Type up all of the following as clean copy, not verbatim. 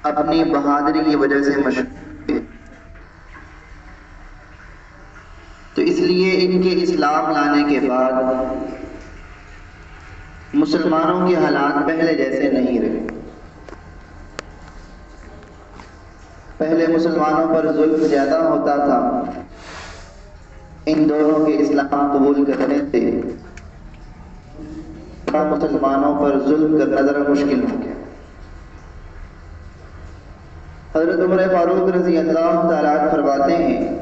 اپنی بہادری کی وجہ سے مشہور ہے، تو اس لیے ان کے اسلام لانے کے بعد مسلمانوں کے حالات پہلے جیسے نہیں رہے۔ پہلے مسلمانوں پر ظلم زیادہ ہوتا تھا، ان دونوں کے اسلام قبول کرنے سے مسلمانوں پر ظلم کرنا ذرا مشکل ہو گیا۔ حضرت عمر فاروق رضی اللہ تعالیٰ عنہ فرماتے ہیں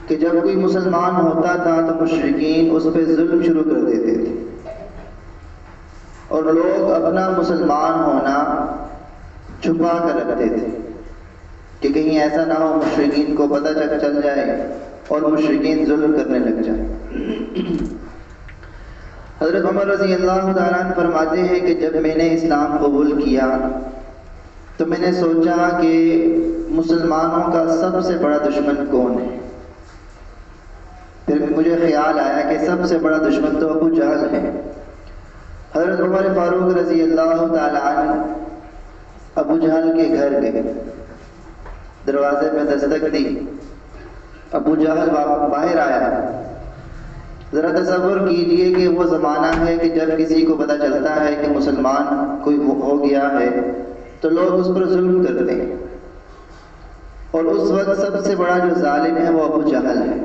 کہ جب کوئی مسلمان ہوتا تھا تو مشرکین اس پہ ظلم شروع کر دیتے تھے، اور لوگ اپنا مسلمان ہونا چھپا کر رکھتے تھے کہ کہیں ایسا نہ ہو مشرکین کو پتہ چل جائے اور مشرکین ظلم کرنے لگ جائیں۔ حضرت عمر رضی اللہ تعالیٰ عنہ فرماتے ہیں کہ جب میں نے اسلام قبول کیا تو میں نے سوچا کہ مسلمانوں کا سب سے بڑا دشمن کون ہے؟ پھر مجھے خیال آیا کہ سب سے بڑا دشمن تو ابو جہل ہے۔ حضرت عمر فاروق رضی اللہ تعالیٰ عنہ ابو جہل کے گھر گئے، دروازے میں دستک دی، ابو جہل باہر آیا۔ ذرا تصور کیجئے کہ وہ زمانہ ہے کہ جب کسی کو پتہ چلتا ہے کہ مسلمان کوئی ہو گیا ہے تو لوگ اس پر ظلم کرتے ہیں، اور اس وقت سب سے بڑا جو ظالم ہے وہ ابو جہل ہے۔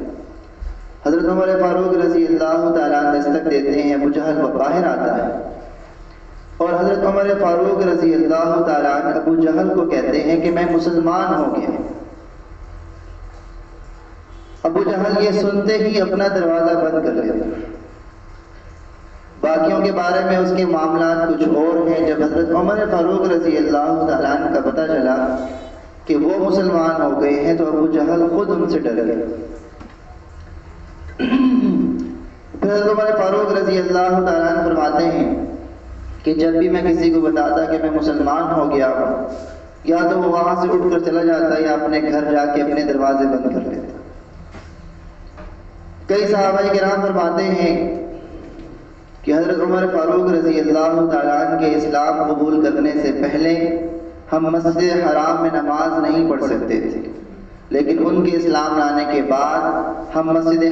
حضرت عمر فاروق رضی اللہ تعالیٰ دستک دیتے ہیں، ابو جہل باہر آتا ہے، اور حضرت عمر فاروق رضی اللہ تعالیٰ عنہ ابو جہل کو کہتے ہیں کہ میں مسلمان ہو گیا۔ ابو جہل یہ سنتے ہی اپنا دروازہ بند کر لیتا۔ باقیوں کے بارے میں اس کے معاملات کچھ اور ہیں۔ جب حضرت عمر فاروق رضی اللہ تعالیٰ عنہ کا پتہ چلا کہ وہ مسلمان ہو گئے ہیں تو ابو جہل خود ان سے ڈر گئے۔ پھر حضرت عمر فاروق رضی اللہ تعالیٰ عنہ فرماتے ہیں کہ جب بھی میں کسی کو بتاتا کہ میں مسلمان ہو گیا ہوں، یا تو وہ وہاں سے اٹھ کر چلا جاتا یا اپنے گھر جا کے اپنے دروازے بند کر لیتا۔ کئی صحابہ کرام فرماتے ہیں کہ حضرت عمر فاروق رضی اللہ تعالیٰ عنہ کے اسلام قبول کرنے سے پہلے ہم مسجد حرام میں نماز نہیں پڑھ سکتے تھے، لیکن ان کے اسلام لانے کے بعد ہم مسجد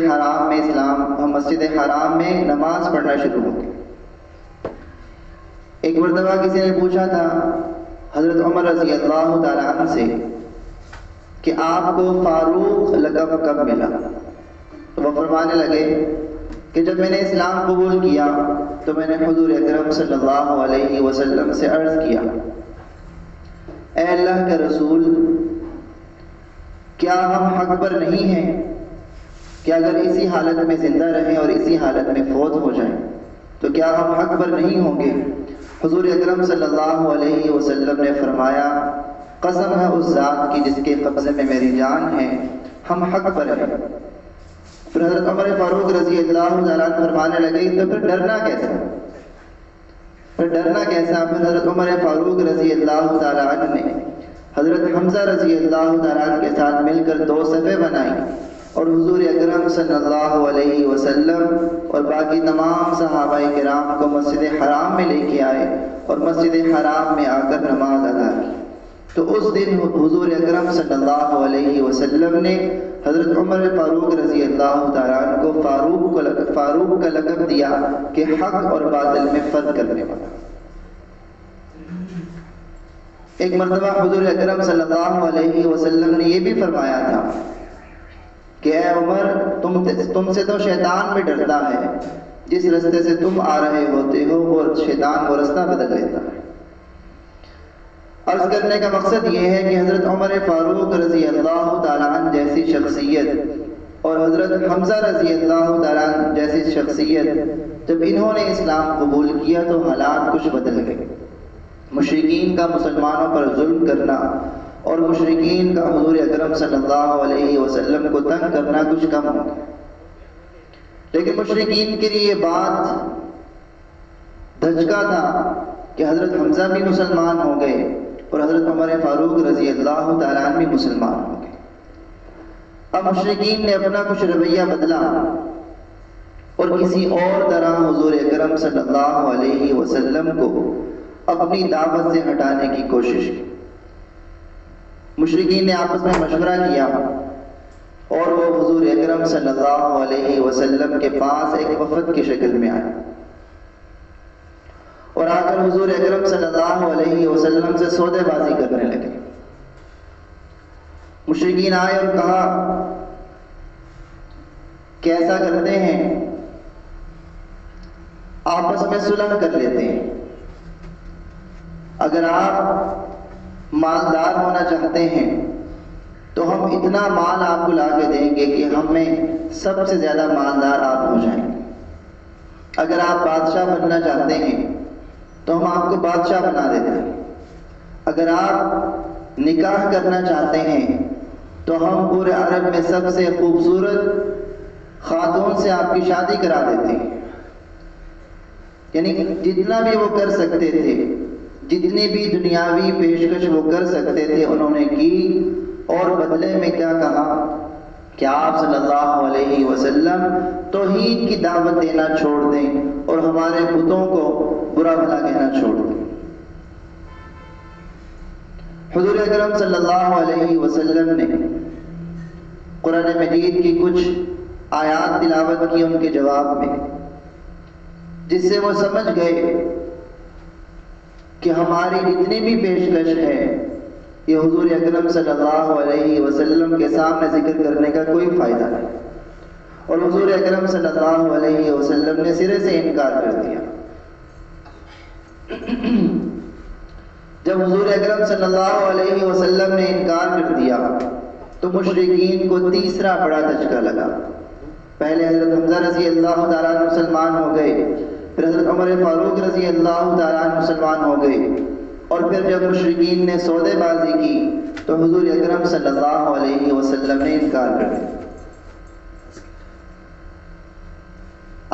حرام میں نماز پڑھنا شروع ہو گئے۔ ایک مرتبہ کسی نے پوچھا تھا حضرت عمر رضی اللہ تعالیٰ عنہ سے کہ آپ کو فاروق لقب کب ملا؟ تو وہ فرمانے لگے کہ جب میں نے اسلام قبول کیا تو میں نے حضور اکرم صلی اللہ علیہ وسلم سے عرض کیا، اے اللہ کے رسول، کیا ہم حق پر نہیں ہیں کہ اگر اسی حالت میں زندہ رہیں اور اسی حالت میں فوت ہو جائیں تو کیا ہم حق پر نہیں ہوں گے؟ حضور اکرم صلی اللہ علیہ وسلم نے فرمایا، قسم ہے اس ذات کی جس کے قبضے میں میری جان ہے، ہم حق پر ہیں۔ پھر حضرت عمر فاروق رضی اللہ تعالیٰ فرمانے لگے تو پھر ڈرنا کیسا؟ پھر حضرت عمر فاروق رضی اللہ تعالیٰ عنہ نے حضرت حمزہ رضی اللہ تعالیٰ عنہ کے ساتھ مل کر 2 صفیں بنائی اور حضور اکرم صلی اللہ علیہ وسلم اور باقی تمام صحابہ کرام کو مسجد حرام میں لے کے آئے اور مسجد حرام میں آ کر نماز ادا کی۔ تو اس دن حضور اکرم صلی اللہ علیہ وسلم نے حضرت عمر فاروق رضی اللہ تعالیٰ عنہ کو فاروق کا لقب دیا کہ حق اور باطل میں فرق کرنے والا۔ ایک مرتبہ حضور اکرم صلی اللہ علیہ وسلم نے یہ بھی فرمایا تھا کہ اے عمر، تم سے تو شیطان بھی ڈرتا ہے، جس رستے سے تم آ رہے ہوتے ہو وہ شیطان وہ رستہ بدل لیتا ہے۔ عرض کرنے کا مقصد یہ ہے کہ حضرت عمر فاروق رضی اللہ تعالیٰ عنہ جیسی شخصیت اور حضرت حمزہ رضی اللہ تعالیٰ عنہ جیسی شخصیت جب انہوں نے اسلام قبول کیا تو حالات کچھ بدل گئے۔ مشرکین کا مسلمانوں پر ظلم کرنا اور مشرکین کا حضور اکرم صلی اللہ علیہ وسلم کو تنگ کرنا کچھ کم ہو گیا، لیکن مشرکین کے لیے یہ بات دھچکا تھا کہ حضرت حمزہ بھی مسلمان ہو گئے اور حضرت عمر فاروق رضی اللہ تعالیٰ عنہ بھی مسلمان ہو گئے۔ اب مشرکین نے اپنا کچھ رویہ بدلا اور کسی اور طرح حضور اکرم صلی اللہ علیہ وسلم کو اپنی دعوت سے ہٹانے کی کوشش کی۔ مشرکین نے آپس میں مشورہ کیا اور وہ حضور اکرم صلی اللہ علیہ وسلم کے پاس ایک وفد کی شکل میں آئے اور آ کر حضور اکرم صلی اللہ علیہ وسلم سے سودے بازی کرنے لگے۔ مشرکین آئے اور کہا کہ ایسا کرتے ہیں، آپس میں صلح کر لیتے ہیں، اگر آپ مالدار ہونا چاہتے ہیں تو ہم اتنا مال آپ کو لا کے دیں گے کہ ہمیں سب سے زیادہ مالدار آپ ہو جائیں گے۔ اگر آپ بادشاہ بننا چاہتے ہیں تو ہم آپ کو بادشاہ بنا دیتے ہیں۔ اگر آپ نکاح کرنا چاہتے ہیں تو ہم پورے عرب میں سب سے خوبصورت خاتون سے آپ کی شادی کرا دیتے ہیں۔ یعنی جتنا بھی وہ کر سکتے تھے، جتنی بھی دنیاوی پیشکش وہ کر سکتے تھے انہوں نے کی، اور بدلے میں کیا کہا کہ آپ صلی اللہ علیہ وسلم توحید کی دعوت دینا چھوڑ دیں اور ہمارے بتوں کو برا بھلا کہنا چھوڑ دیں۔ حضور اکرم صلی اللہ علیہ وسلم نے قرآن مجید کی کچھ آیات تلاوت کی ان کے جواب میں، جس سے وہ سمجھ گئے کہ ہماری جتنی بھی پیشکش ہے یہ حضور اکرم صلی اللہ علیہ وسلم کے سامنے ذکر کرنے کا کوئی فائدہ نہیں، اور حضور اکرم صلی اللہ علیہ وسلم نے سرے سے انکار کر دیا۔ جب حضور اکرم صلی اللہ علیہ وسلم نے انکار کر دیا تو مشرکین کو تیسرا بڑا دھچکا لگا۔ پہلے حضرت حمزہ رضی اللہ تعالیٰ عنہ مسلمان ہو گئے، پھر حضرت عمر فاروق رضی اللہ تعالیٰ عنہ مسلمان ہو گئے، اور پھر جب مشرکین نے سودے بازی کی تو حضور اکرم صلی اللہ علیہ وسلم نے انکار کر دیا۔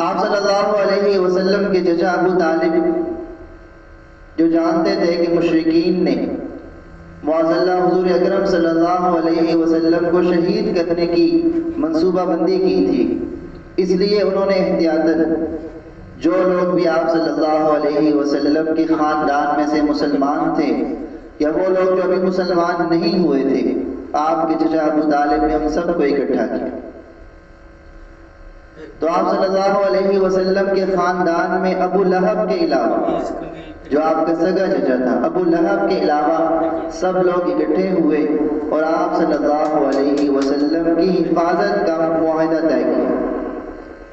آپ صلی اللہ علیہ وسلم کے چچا ابو طالب جو جانتے تھے کہ مشرکین نے معاذ اللہ حضور اکرم صلی اللہ علیہ وسلم کو شہید کرنے کی منصوبہ بندی کی تھی، اس لیے انہوں نے احتیاطاً جو لوگ بھی آپ صلی اللہ علیہ وسلم کے خاندان میں سے مسلمان تھے یا وہ لوگ جو ابھی مسلمان نہیں ہوئے تھے، آپ کے چچا ابو طالب نے ان سب کو اکٹھا کیا۔ تو آپ صلی اللہ علیہ وسلم کے خاندان میں ابو لہب کے علاوہ، جو آپ کا سگا چچا تھا، ابو لہب کے علاوہ سب لوگ اکٹھے ہوئے اور آپ صلی اللہ علیہ وسلم کی حفاظت کا معاہدہ طے کیا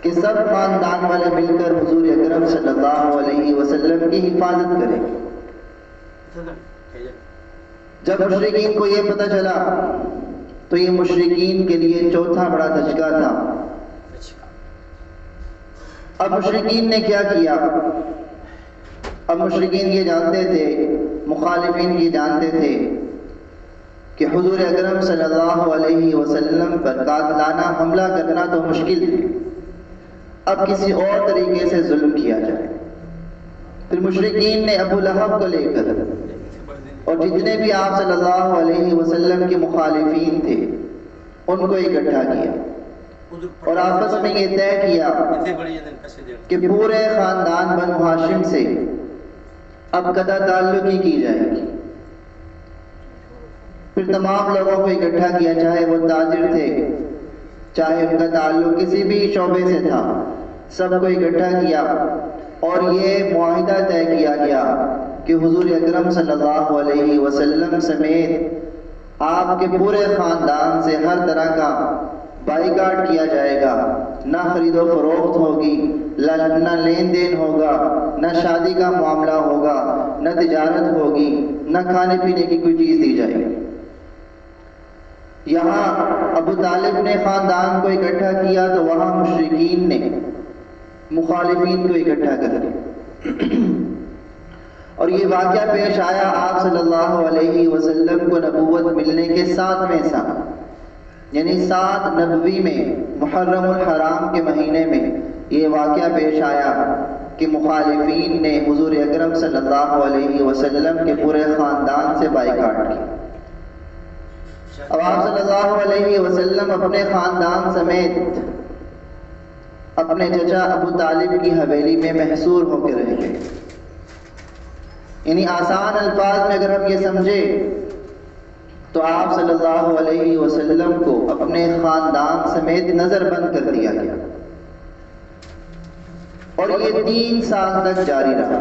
کہ سب خاندان والے مل کر حضور اکرم صلی اللہ علیہ وسلم کی حفاظت کریں۔ جب مشرکین کو یہ پتہ چلا تو یہ مشرکین کے لیے چوتھا بڑا دھچکا تھا۔ اب مشرکین نے کیا کیا؟ اب مشرکین یہ جانتے تھے، مخالفین یہ جانتے تھے کہ حضور اکرم صلی اللہ علیہ وسلم پر قاتلانہ حملہ کرنا تو مشکل ہے، اب کسی اور طریقے سے ظلم کیا جائے۔ پھر مشرکین نے ابو لہب کو لے کر اور جتنے بھی آپ صلی اللہ علیہ وسلم کے مخالفین تھے ان کو اکٹھا کیا اور آپس میں یہ طے کیا کہ پورے خاندان بنو ہاشم سے اب قطع تعلقی کی جائے گی۔ پھر تمام لوگوں کو اکٹھا کیا، چاہے وہ تاجر تھے، چاہے ان کا تعلق کسی بھی شعبے سے تھا، سب کو اکٹھا کیا اور یہ معاہدہ طے کیا گیا کہ حضور اکرم صلی اللہ علیہ وسلم سمیت آپ کے پورے خاندان سے ہر طرح کا بائیکاٹ کیا جائے گا، نہ خرید و فروخت ہوگی، نہ لین دین ہوگا، نہ شادی کا معاملہ ہوگا، نہ تجارت ہوگی، نہ کھانے پینے کی کوئی چیز دی جائے گی۔ یہاں ابو طالب نے خاندان کو اکٹھا کیا تو وہاں مشرکین نے مخالفین کو اکٹھا کر دیا، اور یہ واقعہ پیش آیا آپ صلی اللہ علیہ وسلم کو نبوت ملنے کے 7ویں سال، یعنی 7 نبوی میں محرم الحرام کے مہینے میں یہ واقعہ پیش آیا کہ مخالفین نے حضور اکرم صلی اللہ علیہ وسلم کے پورے خاندان سے بائیکاٹ کی۔ اب آپ صلی اللہ علیہ وسلم اپنے خاندان سمیت اپنے چچا ابو طالب کی حویلی میں محصور ہو کے رہ گئے۔ یعنی آسان الفاظ میں اگر ہم یہ سمجھے تو آپ صلی اللہ علیہ وسلم کو اپنے خاندان سمیت نظر بند کر دیا گیا، اور یہ 3 سال تک جاری رہا۔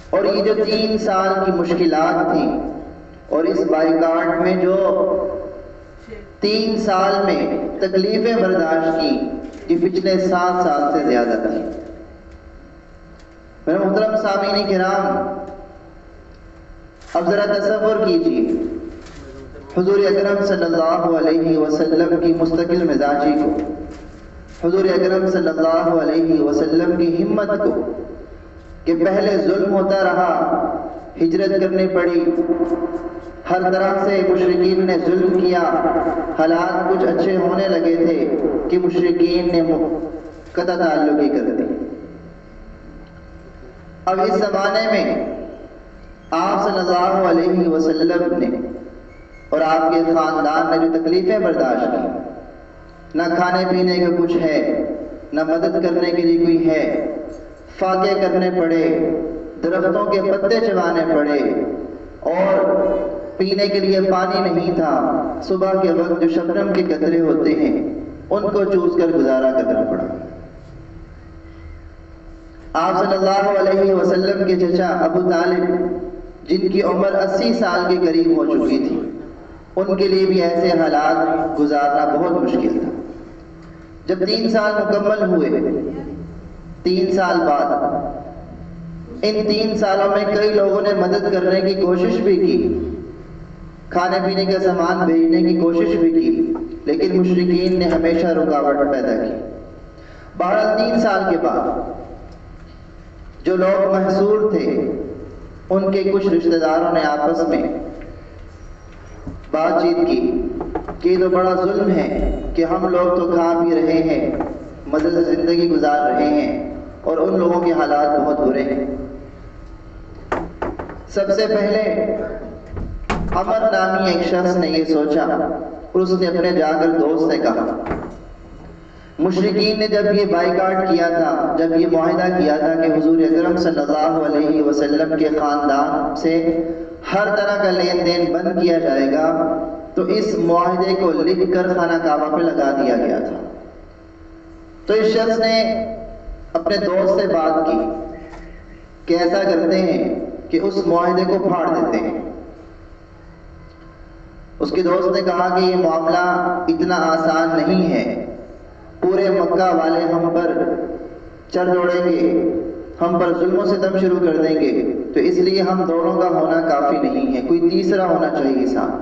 اور یہ جو 3 سال کی مشکلات تھیں اور اس بائیکاٹ میں جو 3 سال میں تکلیفیں برداشت کی، یہ پچھلے 7 سال سے زیادہ تھی۔ میرے محترم سامعین کرام، اب ذرا تصور کیجیے حضور اکرم صلی اللہ علیہ وسلم کی مستقل مزاجی کو، حضور اکرم صلی اللہ علیہ وسلم کی ہمت کو، کہ پہلے ظلم ہوتا رہا، ہجرت کرنی پڑی، ہر طرح سے مشرکین نے ظلم کیا، حالات کچھ اچھے ہونے لگے تھے کہ مشرکین نے قطع تعلقی کر دی۔ اب اس زمانے میں آپ صلی اللہ علیہ وسلم نے اور آپ کے خاندان نے جو تکلیفیں برداشت کی، نہ کھانے پینے کا کچھ ہے، نہ مدد کرنے کے لیے کوئی ہے، فاقے کرنے پڑے، درختوں کے پتے چبانے پڑے، اور پینے کے لیے پانی نہیں تھا، صبح کے وقت جو شبنم کے قطرے ہوتے ہیں ان کو چوس کر گزارا کرنا پڑا۔ آپ صلی اللہ علیہ وسلم کے چچا ابو طالب، جن کی عمر 80 سال کے قریب ہو چکی تھی، ان کے لیے بھی ایسے حالات گزارنا بہت مشکل تھا۔ جب 3 سال مکمل ہوئے، 3 سال بعد، ان 3 سالوں میں کئی لوگوں نے مدد کرنے کی کوشش بھی کی، کھانے پینے کا سامان بھیجنے کی کوشش بھی کی، لیکن مشرکین نے ہمیشہ رکاوٹ پیدا کی۔ بہرحال 3 سال کے بعد جو لوگ محصور تھے، ان کے کچھ رشتہ داروں نے آپس میں بات چیت کی کہ یہ تو بڑا ظلم ہے کہ ہم لوگ تو کھا پی رہے ہیں، مزے سے زندگی گزار رہے ہیں، اور ان لوگوں کے حالات بہت برے ہیں۔ سب سے پہلے عمر نامی ایک شخص نے یہ سوچا، اور اس نے اپنے جا کر دوست سے کہا، مشرکین نے جب یہ بائیکاٹ کیا تھا، جب یہ معاہدہ کیا تھا کہ حضور اکرم صلی اللہ علیہ وسلم کے خاندان سے ہر طرح کا لین دین بند کیا جائے گا، تو اس معاہدے کو لکھ کر خانہ کعبہ پہ لگا دیا گیا تھا۔ تو اس شخص نے اپنے دوست سے بات کی کہ ایسا کرتے ہیں کہ اس معاہدے کو پھاڑ دیتے ہیں۔ اس کے دوست نے کہا کہ یہ معاملہ اتنا آسان نہیں ہے، پورے مکہ والے ہم پر چڑھ دوڑیں گے، ہم پر ظلم و ستم شروع کر دیں گے، تو اس لیے ہم دونوں کا ہونا کافی نہیں ہے، کوئی تیسرا ہونا چاہیے ساتھ۔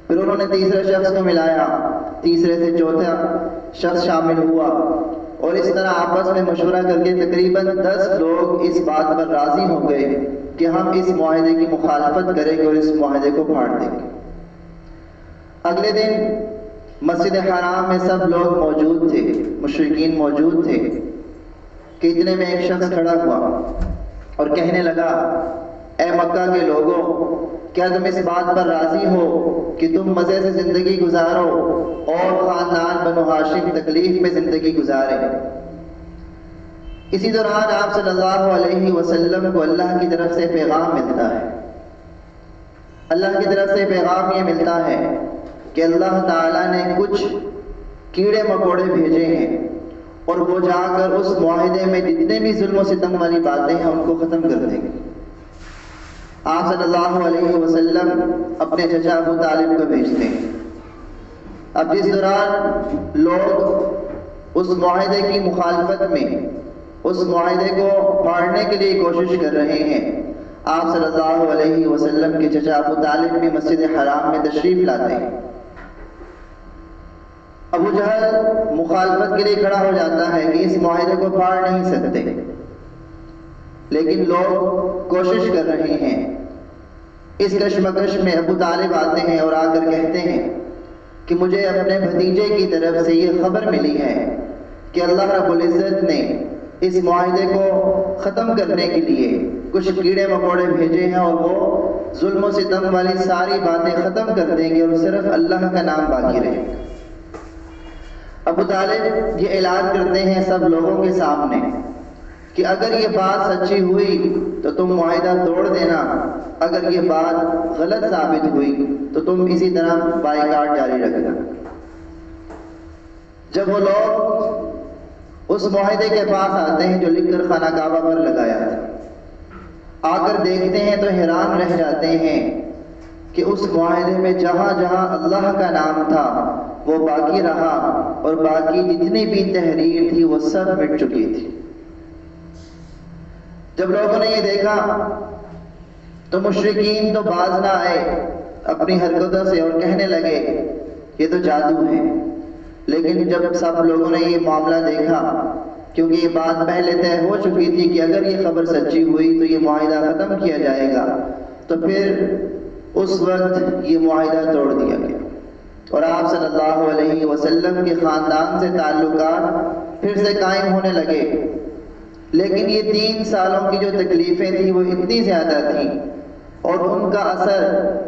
پھر انہوں نے تیسرے شخص کو ملایا، تیسرے سے چوتھا شخص شامل ہوا، اور اس طرح آپس میں مشورہ کر کے تقریباً 10 لوگ اس بات پر راضی ہو گئے کہ ہم اس معاہدے کی مخالفت کریں گے اور اس معاہدے کو پھاڑ دیں گے۔ اگلے دن مسجد حرام میں سب لوگ موجود تھے، مشرکین موجود تھے، کہ اتنے میں ایک شخص کھڑا ہوا اور کہنے لگا، اے مکہ کے لوگوں، کیا تم اس بات پر راضی ہو کہ تم مزے سے زندگی گزارو اور خاندان بنو ہاشم تکلیف میں زندگی گزارے؟ اسی دوران آپ صلی اللہ علیہ وسلم کو اللہ کی طرف سے پیغام ملتا ہے۔ اللہ کی طرف سے پیغام یہ ملتا ہے کہ اللہ تعالیٰ نے کچھ کیڑے مکوڑے بھیجے ہیں، اور وہ جا کر اس معاہدے میں جتنے بھی ظلم و ستم والی باتیں ہیں ان کو ختم کر دیں گے۔ آپ صلی اللہ علیہ وسلم اپنے چچا ابو طالب کو بھیجتے ہیں۔ اب جس دوران لوگ اس معاہدے کی مخالفت میں، اس معاہدے کو پھاڑنے کے لیے کوشش کر رہے ہیں، آپ صلی اللہ علیہ وسلم کے چچا ابو طالب بھی مسجد حرام میں تشریف لاتے ہیں۔ ابو جہل مخالفت کے لیے کھڑا ہو جاتا ہے کہ اس معاہدے کو پھاڑ نہیں سکتے، لیکن لوگ کوشش کر رہے ہیں۔ اس کشمکش میں ابو طالب آتے ہیں اور آ کر کہتے ہیں کہ مجھے اپنے بھتیجے کی طرف سے یہ خبر ملی ہے کہ اللہ رب العزت نے اس معاہدے کو ختم کرنے کے لیے کچھ کیڑے مکوڑے بھیجے ہیں، اور وہ ظلم و ستم والی ساری باتیں ختم کر دیں گے اور صرف اللہ کا نام باقی رہے گا۔ ابو طالب یہ اعلان کرتے ہیں سب لوگوں کے سامنے کہ اگر یہ بات سچی ہوئی تو تم معاہدہ توڑ دینا، اگر یہ بات غلط ثابت ہوئی تو تم اسی طرح بائیکاٹ جاری رکھنا۔ جب وہ لوگ اس معاہدے کے پاس آتے ہیں جو لکھ کر خانہ کعبہ پر لگایا تھا، آ کر دیکھتے ہیں تو حیران رہ جاتے ہیں کہ اس معاہدے میں جہاں جہاں اللہ کا نام تھا وہ باقی رہا، اور باقی جتنی بھی تحریر تھی وہ سب مٹ چکی تھی۔ جب لوگوں نے یہ دیکھا تو مشرکین تو باز نہ آئے اپنی حرکتوں سے اور کہنے لگے یہ تو جادو ہے۔ لیکن جب سب لوگوں نے یہ معاملہ دیکھا، کیونکہ یہ بات پہلے طے ہو چکی تھی کہ اگر یہ خبر سچی ہوئی تو یہ معاہدہ ختم کیا جائے گا، تو پھر اس وقت یہ معاہدہ توڑ دیا گیا اور آپ صلی اللہ علیہ وسلم کے خاندان سے تعلقات پھر سے قائم ہونے لگے۔ لیکن یہ 3 سالوں کی جو تکلیفیں تھیں وہ اتنی زیادہ تھیں اور ان کا اثر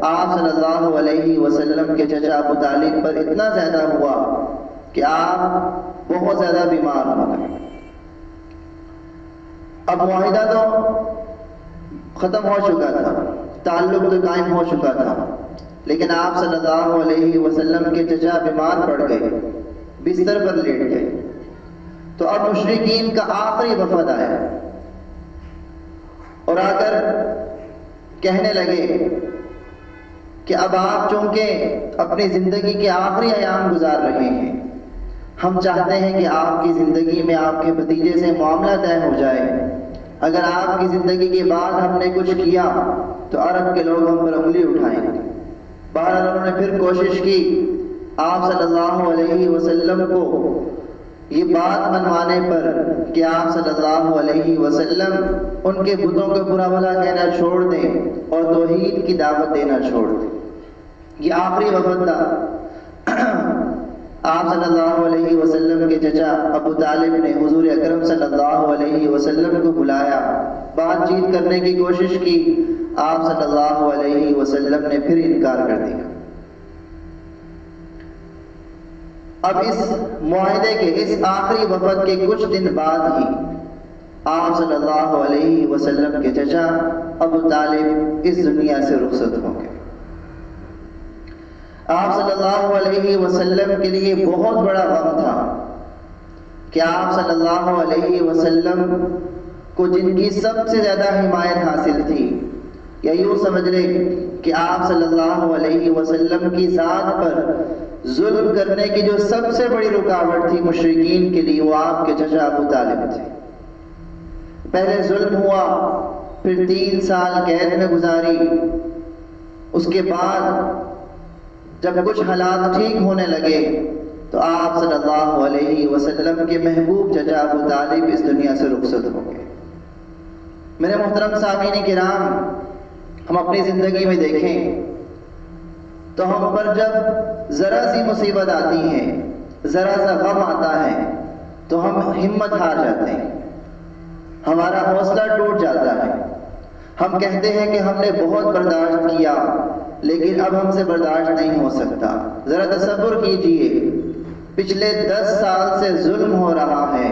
آپ صلی اللہ علیہ وسلم کے چچا ابو طالب پر اتنا زیادہ ہوا کہ آپ بہت زیادہ بیمار ہو گئے۔ اب معاہدہ تو ختم ہو چکا تھا، تعلق تو قائم ہو چکا تھا، لیکن آپ صلی اللہ علیہ وسلم کے چچا بیمار پڑ گئے، بستر پر لیٹ گئے۔ تو اب مشرکین کا آخری وفد آیا اور آ کر کہنے لگے کہ اب آپ چونکہ اپنی زندگی کے آخری ایام گزار رہے ہیں، ہم چاہتے ہیں کہ آپ کی زندگی میں آپ کے بھتیجے سے معاملہ طے ہو جائے۔ اگر آپ کی زندگی کے بعد ہم نے کچھ کیا تو عرب کے لوگ ہم پر انگلی اٹھائیں گے۔ بہرحال انہوں نے پھر کوشش کی آپ صلی اللہ علیہ وسلم کو یہ بات منوانے پر کہ آپ صلی اللہ علیہ وسلم ان کے بتوں کو برا بھلا کہنا چھوڑ دیں اور توحید کی دعوت دینا چھوڑ دیں۔ یہ آخری وفد تھا۔ آپ صلی اللہ علیہ وسلم کے چچا ابو طالب نے حضور اکرم صلی اللہ علیہ وسلم کو بلایا، بات چیت کرنے کی کوشش کی، آپ صلی اللہ علیہ وسلم نے پھر انکار کر دیا۔ اب اس معاہدے کے اس آخری وفد کے کچھ دن بعد ہی آپ صلی اللہ علیہ وسلم کے چچا ابو طالب اس دنیا سے رخصت ہو گئے۔ آپ صلی اللہ علیہ وسلم کے لیے بہت بڑا غم تھا کہ آپ صلی اللہ علیہ وسلم کو جن کی سب سے زیادہ حمایت حاصل تھی، یا یوں سمجھ لیں کہ آپ صلی اللہ علیہ وسلم کی ذات پر ظلم کرنے کی جو سب سے بڑی رکاوٹ تھی مشرکین کے لیے، وہ آپ کے چچا ابو طالب تھے۔ پہلے ظلم ہوا، پھر 3 سال قید میں گزاری، اس کے بعد جب کچھ حالات ٹھیک ہونے لگے تو آپ صلی اللہ علیہ وسلم کے محبوب چچا ابو طالب اس دنیا سے رخصت ہو گئے۔ میرے محترم سامعین کرام، ہم اپنی زندگی میں دیکھیں تو ہم پر جب ذرا سی مصیبت آتی ہے، ذرا سا غم آتا ہے تو ہم ہمت ہار جاتے ہیں، ہمارا حوصلہ ٹوٹ جاتا ہے، ہم کہتے ہیں کہ ہم نے بہت برداشت کیا لیکن اب ہم سے برداشت نہیں ہو سکتا۔ ذرا تصور کیجئے، پچھلے 10 سال سے ظلم ہو رہا ہے،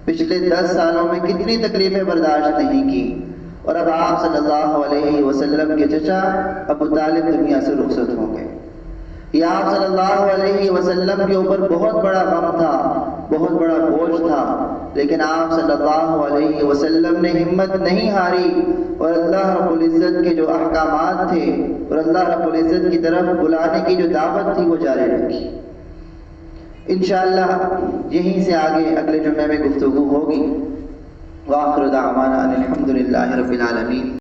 پچھلے 10 سالوں میں کتنی تکلیفیں برداشت نہیں کی، اور اب آپ صلی اللہ علیہ وسلم کے چچا ابو طالب دنیا سے رخصت ہو گئے۔ یہ آپ صلی اللہ علیہ وسلم کے اوپر بہت بڑا غم تھا، بہت بڑا بوجھ تھا، لیکن آپ صلی اللہ علیہ وسلم نے ہمت نہیں ہاری اور اللہ رب العزت کے جو احکامات تھے اور اللہ رب العزت کی طرف بلانے کی جو دعوت تھی وہ جاری رکھی۔ انشاءاللہ یہیں سے آگے اگلے جمعے میں گفتگو ہوگی۔ وآخر دعوانا ان الحمد للہ رب العالمین۔